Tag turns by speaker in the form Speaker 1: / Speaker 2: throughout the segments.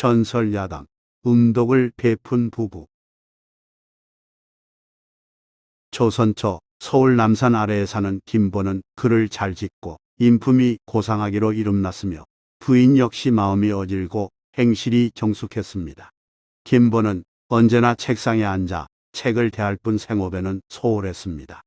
Speaker 1: 전설야당, 음덕을 베푼 부부. 조선 초 서울 남산 아래에 사는 김보는 글을 잘 짓고 인품이 고상하기로 이름났으며 부인 역시 마음이 어질고 행실이 정숙했습니다. 김보는 언제나 책상에 앉아 책을 대할 뿐 생업에는 소홀했습니다.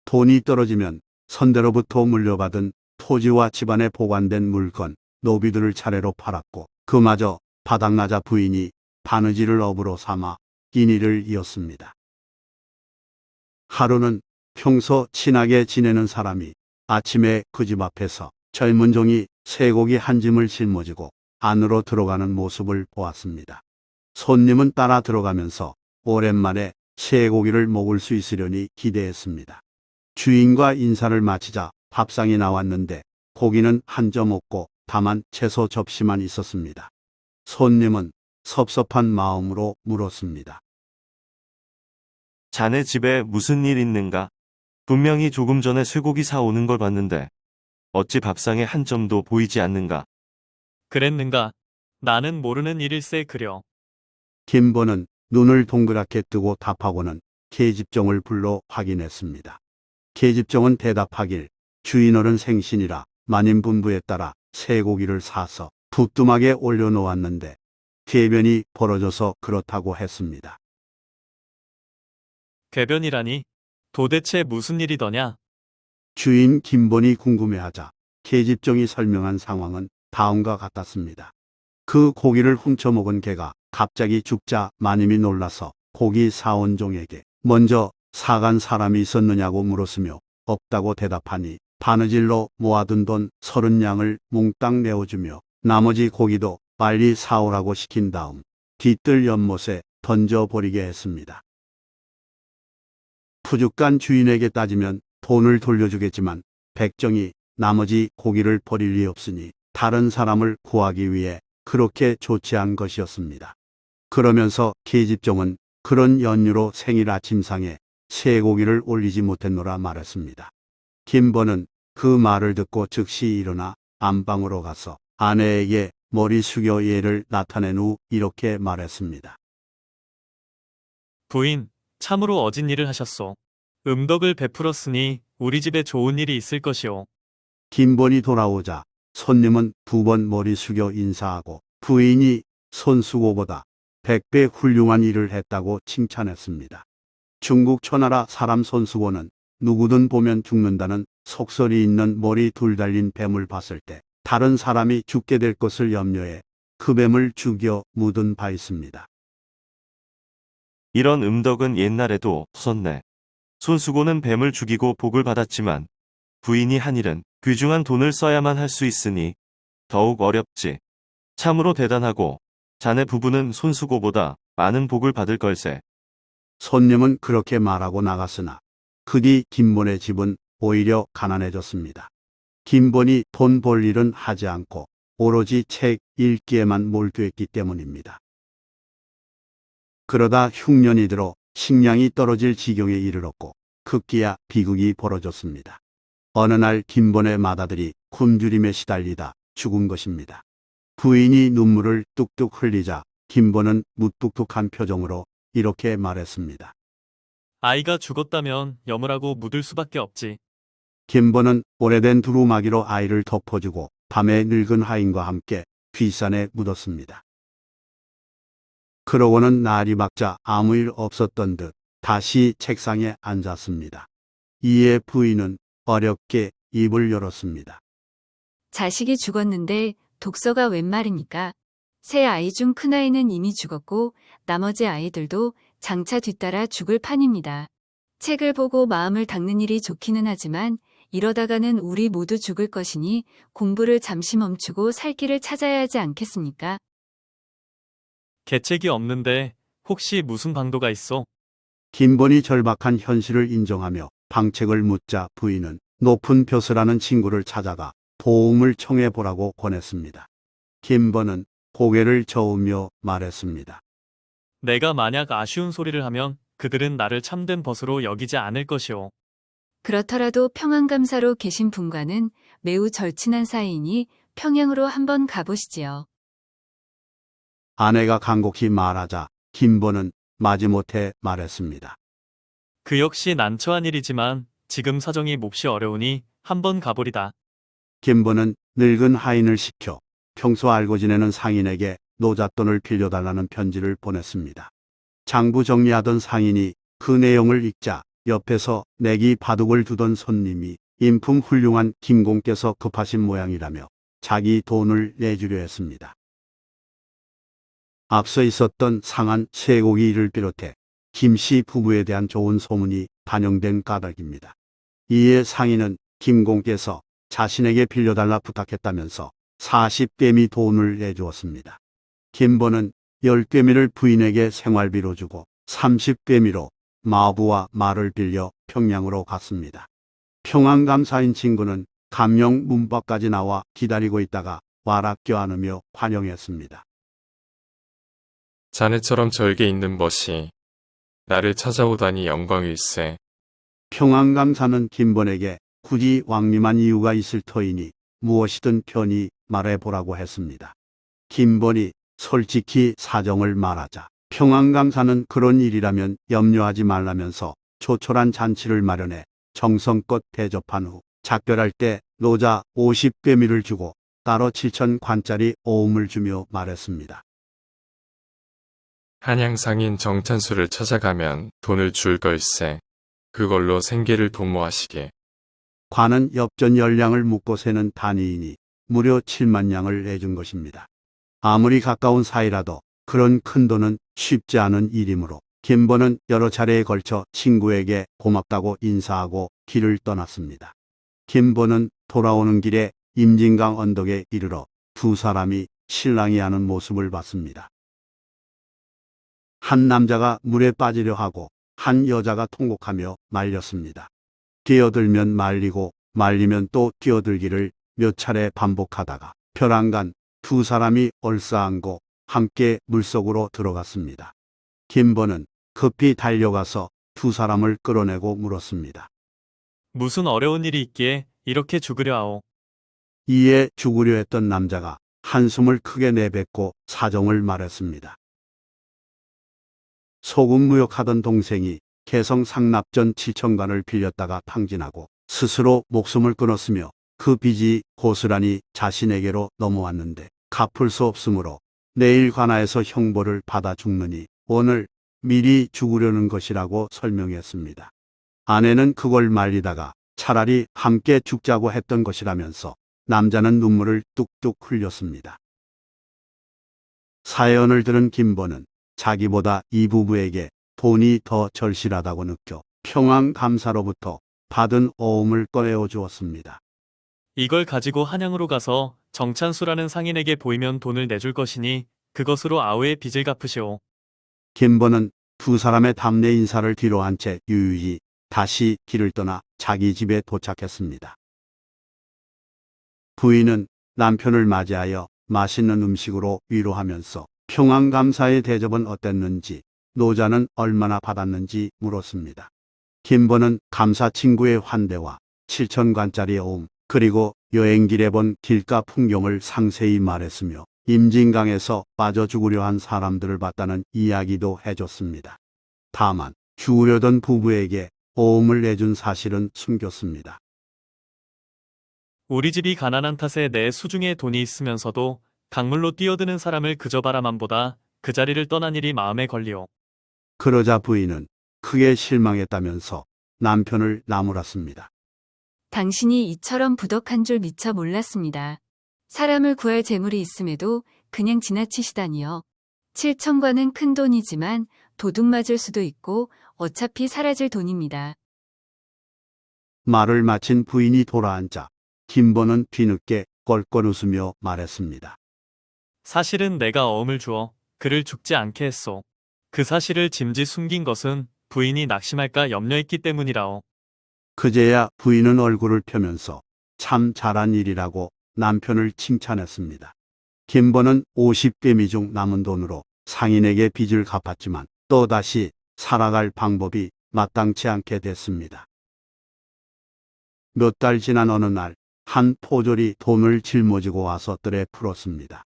Speaker 1: 돈이 떨어지면 선대로부터 물려받은 토지와 집안에 보관된 물건, 노비들을 차례로 팔았고 그마저 바닥나자 부인이 바느질을 업으로 삼아 인의를 이었습니다. 하루는 평소 친하게 지내는 사람이 아침에 그 집 앞에서 젊은 종이 쇠고기 한 짐을 짊어지고 안으로 들어가는 모습을 보았습니다. 손님은 따라 들어가면서 오랜만에 쇠고기를 먹을 수 있으려니 기대했습니다. 주인과 인사를 마치자 밥상이 나왔는데 고기는 한 점 없고 다만 채소 접시만 있었습니다. 손님은 섭섭한 마음으로 물었습니다.
Speaker 2: 자네 집에 무슨 일 있는가? 분명히 조금 전에 쇠고기 사오는 걸 봤는데 어찌 밥상에 한 점도 보이지 않는가?
Speaker 3: 그랬는가? 나는 모르는 일일세 그려.
Speaker 1: 김보는 눈을 동그랗게 뜨고 답하고는 계집종을 불러 확인했습니다. 계집종은 대답하길 주인어른 생신이라 만인분부에 따라 쇠고기를 사서 부뚜막에 올려놓았는데 궤변이 벌어져서 그렇다고 했습니다.
Speaker 3: 궤변이라니? 도대체 무슨 일이더냐?
Speaker 1: 주인 김본이 궁금해하자 계집종이 설명한 상황은 다음과 같았습니다. 그 고기를 훔쳐먹은 개가 갑자기 죽자 마님이 놀라서 고기 사온 종에게 먼저 사간 사람이 있었느냐고 물었으며 없다고 대답하니 바느질로 모아둔 돈 30냥을 몽땅 내어주며 나머지 고기도 빨리 사오라고 시킨 다음 뒤뜰 연못에 던져버리게 했습니다. 푸죽간 주인에게 따지면 돈을 돌려주겠지만 백정이 나머지 고기를 버릴 리 없으니 다른 사람을 구하기 위해 그렇게 조치한 것이었습니다. 그러면서 계집종은 그런 연유로 생일 아침상에 쇠고기를 올리지 못했노라 말했습니다. 김보는 그 말을 듣고 즉시 일어나 안방으로 가서 아내에게 머리 숙여 예를 나타낸 후 이렇게 말했습니다.
Speaker 3: 부인, 참으로 어진 일을 하셨소. 음덕을 베풀었으니 우리 집에 좋은 일이 있을 것이오.
Speaker 1: 김본이 돌아오자 손님은 2번 머리 숙여 인사하고 부인이 손수고보다 100배 훌륭한 일을 했다고 칭찬했습니다. 중국 초나라 사람 손수고는 누구든 보면 죽는다는 속설이 있는 머리 둘 달린 뱀을 봤을 때 다른 사람이 죽게 될 것을 염려해 그 뱀을 죽여 묻은 바 있습니다.
Speaker 2: 이런 음덕은 옛날에도 없었네. 손수고는 뱀을 죽이고 복을 받았지만 부인이 한 일은 귀중한 돈을 써야만 할 수 있으니 더욱 어렵지. 참으로 대단하고 자네 부부는 손수고보다 많은 복을 받을 걸세.
Speaker 1: 손님은 그렇게 말하고 나갔으나 그 뒤 김본의 집은 오히려 가난해졌습니다. 김본이 돈 벌 일은 하지 않고 오로지 책 읽기에만 몰두했기 때문입니다. 그러다 흉년이 들어 식량이 떨어질 지경에 이르렀고 급기야 비극이 벌어졌습니다. 어느 날 김본의 맏아들이 굶주림에 시달리다 죽은 것입니다. 부인이 눈물을 뚝뚝 흘리자 김본은 무뚝뚝한 표정으로 이렇게 말했습니다.
Speaker 3: 아이가 죽었다면 여물하고 묻을 수밖에 없지.
Speaker 1: 김본은 오래된 두루마기로 아이를 덮어주고 밤에 늙은 하인과 함께 뒷산에 묻었습니다. 그러고는 날이 밝자 아무 일 없었던 듯 다시 책상에 앉았습니다. 이에 부인은 어렵게 입을 열었습니다.
Speaker 4: 자식이 죽었는데 독서가 웬 말입니까? 세 아이 중 큰아이는 이미 죽었고 나머지 아이들도 장차 뒤따라 죽을 판입니다. 책을 보고 마음을 닦는 일이 좋기는 하지만 이러다가는 우리 모두 죽을 것이니 공부를 잠시 멈추고 살 길을 찾아야 하지 않겠습니까?
Speaker 3: 계책이 없는데 혹시 무슨 방도가 있어?
Speaker 1: 김본이 절박한 현실을 인정하며 방책을 묻자 부인은 높은 벼슬하는 친구를 찾아가 도움을 청해 보라고 권했습니다. 김본은 고개를 저으며 말했습니다.
Speaker 3: 내가 만약 아쉬운 소리를 하면 그들은 나를 참된 벗으로 여기지 않을 것이오.
Speaker 4: 그렇더라도 평안감사로 계신 분과는 매우 절친한 사이이니 평양으로 한번 가보시지요.
Speaker 1: 아내가 간곡히 말하자 김보는 마지못해 말했습니다.
Speaker 3: 그 역시 난처한 일이지만 지금 사정이 몹시 어려우니 한번 가보리다.
Speaker 1: 김보는 늙은 하인을 시켜 평소 알고 지내는 상인에게 노잣돈을 빌려달라는 편지를 보냈습니다. 장부 정리하던 상인이 그 내용을 읽자 옆에서 내기 바둑을 두던 손님이 인품 훌륭한 김공께서 급하신 모양이라며 자기 돈을 내주려 했습니다. 앞서 있었던 상한 쇠고기 일을 비롯해 김씨 부부에 대한 좋은 소문이 반영된 까닭입니다. 이에 상인은 김공께서 자신에게 빌려달라 부탁했다면서 40개미 돈을 내주었습니다. 김보는 10개미를 부인에게 생활비로 주고 30개미로 마부와 말을 빌려 평양으로 갔습니다. 평안감사인 친구는 감령 문밖까지 나와 기다리고 있다가 와락 껴안으며 환영했습니다.
Speaker 5: 자네처럼 절개 있는 멋이 나를 찾아오다니 영광일세.
Speaker 1: 평안감사는 김본에게 굳이 왕림한 이유가 있을 터이니 무엇이든 편히 말해보라고 했습니다. 김본이 솔직히 사정을 말하자 평안감사는 그런 일이라면 염려하지 말라면서 조촐한 잔치를 마련해 정성껏 대접한 후 작별할 때 노자 50괴미를 주고 따로 7,000관짜리 오음을 주며 말했습니다.
Speaker 5: 한양상인 정찬수를 찾아가면 돈을 줄 걸세. 그걸로 생계를 도모하시게.
Speaker 1: 관은 엽전 10량을 묻고 세는 단위이니 무려 7만 량을 내준 것입니다. 아무리 가까운 사이라도 그런 큰 돈은 쉽지 않은 일이므로 김보는 여러 차례에 걸쳐 친구에게 고맙다고 인사하고 길을 떠났습니다. 김보는 돌아오는 길에 임진강 언덕에 이르러 두 사람이 실랑이 하는 모습을 봤습니다. 한 남자가 물에 빠지려 하고 한 여자가 통곡하며 말렸습니다. 뛰어들면 말리고 말리면 또 뛰어들기를 몇 차례 반복하다가 벼랑간 두 사람이 얼싸안고 함께 물속으로 들어갔습니다. 김보는 급히 달려가서 두 사람을 끌어내고 물었습니다.
Speaker 3: 무슨 어려운 일이 있기에 이렇게 죽으려 하오.
Speaker 1: 이에 죽으려 했던 남자가 한숨을 크게 내뱉고 사정을 말했습니다. 소금무역하던 동생이 개성 상납전 7천관을 빌렸다가 탕진하고 스스로 목숨을 끊었으며 그 빚이 고스란히 자신에게로 넘어왔는데 갚을 수 없으므로 내일 관아에서 형벌을 받아 죽느니 오늘 미리 죽으려는 것이라고 설명했습니다. 아내는 그걸 말리다가 차라리 함께 죽자고 했던 것이라면서 남자는 눈물을 뚝뚝 흘렸습니다. 사연을 들은 김보는 자기보다 이 부부에게 돈이 더 절실하다고 느껴 평안감사로부터 받은 오음을 꺼내어 주었습니다.
Speaker 3: 이걸 가지고 한양으로 가서 정찬수라는 상인에게 보이면 돈을 내줄 것이니 그것으로 아우의 빚을 갚으시오.
Speaker 1: 김보는 두 사람의 답례 인사를 뒤로한 채 유유히 다시 길을 떠나 자기 집에 도착했습니다. 부인은 남편을 맞이하여 맛있는 음식으로 위로하면서 평안감사의 대접은 어땠는지, 노자는 얼마나 받았는지 물었습니다. 김보는 감사 친구의 환대와 7천관짜리 오음, 그리고 여행길에 본 길가 풍경을 상세히 말했으며 임진강에서 빠져 죽으려 한 사람들을 봤다는 이야기도 해줬습니다. 다만 죽으려던 부부에게 오음을 내준 사실은 숨겼습니다.
Speaker 3: 우리 집이 가난한 탓에 내 수중에 돈이 있으면서도 강물로 뛰어드는 사람을 그저 바라만 보다 그 자리를 떠난 일이 마음에 걸리오.
Speaker 1: 그러자 부인은 크게 실망했다면서 남편을 나무랐습니다.
Speaker 4: 당신이 이처럼 부덕한 줄 미처 몰랐습니다. 사람을 구할 재물이 있음에도 그냥 지나치시다니요. 7천관은 큰 돈이지만 도둑 맞을 수도 있고 어차피 사라질 돈입니다.
Speaker 1: 말을 마친 부인이 돌아앉자 김보는 뒤늦게 껄껄 웃으며 말했습니다.
Speaker 3: 사실은 내가 어음을 주어 그를 죽지 않게 했소. 그 사실을 짐짓 숨긴 것은 부인이 낙심할까 염려했기 때문이라오.
Speaker 1: 그제야 부인은 얼굴을 펴면서 참 잘한 일이라고 남편을 칭찬했습니다. 김보는 50개미 중 남은 돈으로 상인에게 빚을 갚았지만 또다시 살아갈 방법이 마땅치 않게 됐습니다. 몇 달 지난 어느 날 한 포졸이 돈을 짊어지고 와서 뜰에 풀었습니다.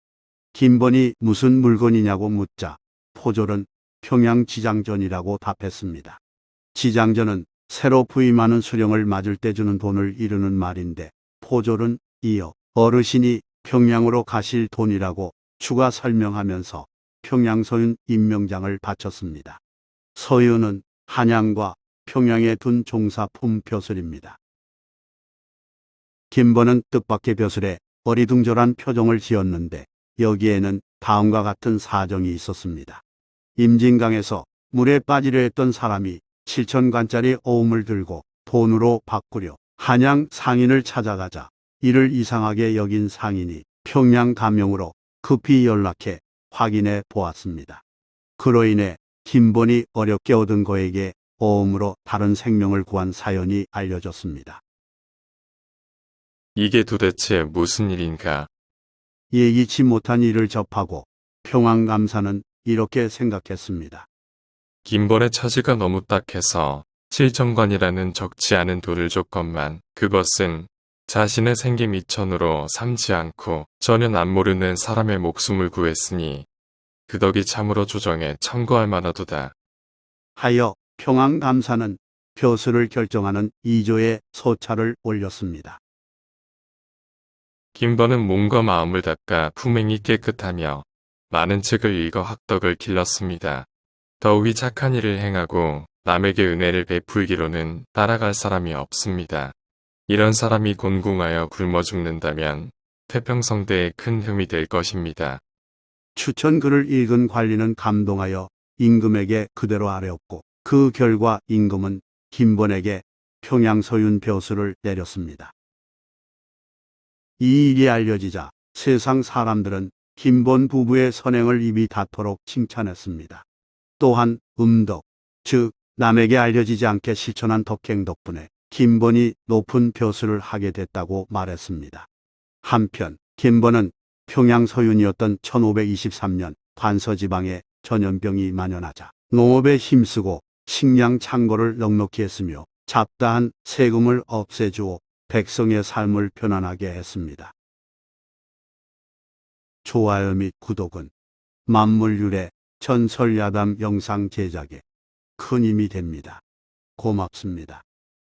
Speaker 1: 김번이 무슨 물건이냐고 묻자 포졸은 평양 지장전이라고 답했습니다. 지장전은 새로 부임하는 수령을 맞을 때 주는 돈을 이르는 말인데 포졸은 이어 어르신이 평양으로 가실 돈이라고 추가 설명하면서 평양서윤 임명장을 바쳤습니다. 서윤은 한양과 평양에 둔 종사품 벼슬입니다. 김번은 뜻밖의 벼슬에 어리둥절한 표정을 지었는데 여기에는 다음과 같은 사정이 있었습니다. 임진강에서 물에 빠지려 했던 사람이 7천관짜리 어음을 들고 돈으로 바꾸려 한양 상인을 찾아가자 이를 이상하게 여긴 상인이 평양 가명으로 급히 연락해 확인해 보았습니다. 그로 인해 김번이 어렵게 얻은 거에게 어음으로 다른 생명을 구한 사연이 알려졌습니다.
Speaker 5: 이게 도대체 무슨 일인가?
Speaker 1: 예기치 못한 일을 접하고 평안감사는 이렇게 생각했습니다.
Speaker 5: 김번의 처지가 너무 딱해서 7천관이라는 적지 않은 돈을 줬건만 그것은 자신의 생계 미천으로 삼지 않고 전혀 남모르는 사람의 목숨을 구했으니 그 덕이 참으로 조정에 청구할 만하도다.
Speaker 1: 하여 평안감사는 벼슬을 결정하는 2조의 소차를 올렸습니다.
Speaker 5: 김번은 몸과 마음을 닦아 품행이 깨끗하며 많은 책을 읽어 학덕을 길렀습니다. 더욱이 착한 일을 행하고 남에게 은혜를 베풀기로는 따라갈 사람이 없습니다. 이런 사람이 곤궁하여 굶어 죽는다면 태평성대에 큰 흠이 될 것입니다.
Speaker 1: 추천글을 읽은 관리는 감동하여 임금에게 그대로 아뢰었고 그 결과 임금은 김번에게 평양서윤 벼슬을 내렸습니다. 이 일이 알려지자 세상 사람들은 김번 부부의 선행을 입이 닿도록 칭찬했습니다. 또한 음덕, 즉 남에게 알려지지 않게 실천한 덕행 덕분에 김번이 높은 벼슬을 하게 됐다고 말했습니다. 한편 김번은 평양서윤이었던 1523년 관서지방에 전염병이 만연하자 농업에 힘쓰고 식량 창고를 넉넉히 했으며 잡다한 세금을 없애주어 백성의 삶을 편안하게 했습니다. 좋아요 및 구독은 만물유래 전설야담 영상 제작에 큰 힘이 됩니다. 고맙습니다.